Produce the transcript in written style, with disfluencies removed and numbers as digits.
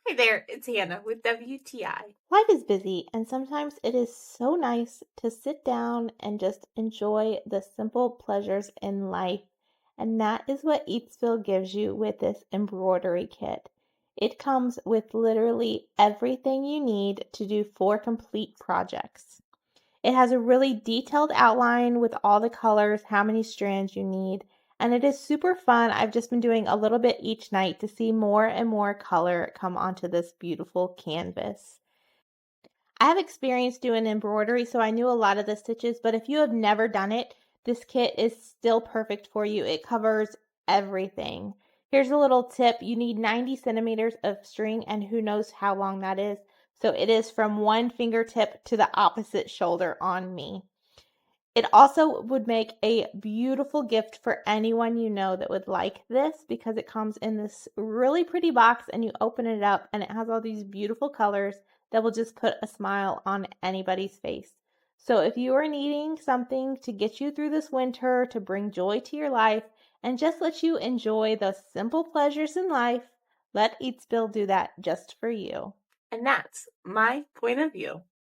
Hi there, it's Hannah with WTI. Life is busy, and sometimes it is so nice to sit down and just enjoy the simple pleasures in life. And that is what ETSPIL gives you with this embroidery kit. It comes with literally everything you need to do 4 complete projects. It has a really detailed outline with all the colors, how many strands you need, and it is super fun. I've just been doing a little bit each night to see more and more color come onto this beautiful canvas. I have experience doing embroidery, so I knew a lot of the stitches, but if you have never done it, this kit is still perfect for you. It covers everything. Here's a little tip. You need 90 centimeters of string, and who knows how long that is. So it is from one fingertip to the opposite shoulder on me. It also would make a beautiful gift for anyone you know that would like this because it comes in this really pretty box and you open it up and it has all these beautiful colors that will just put a smile on anybody's face. So if you are needing something to get you through this winter, to bring joy to your life, and just let you enjoy the simple pleasures in life, let EatSpill do that just for you. And that's my point of view.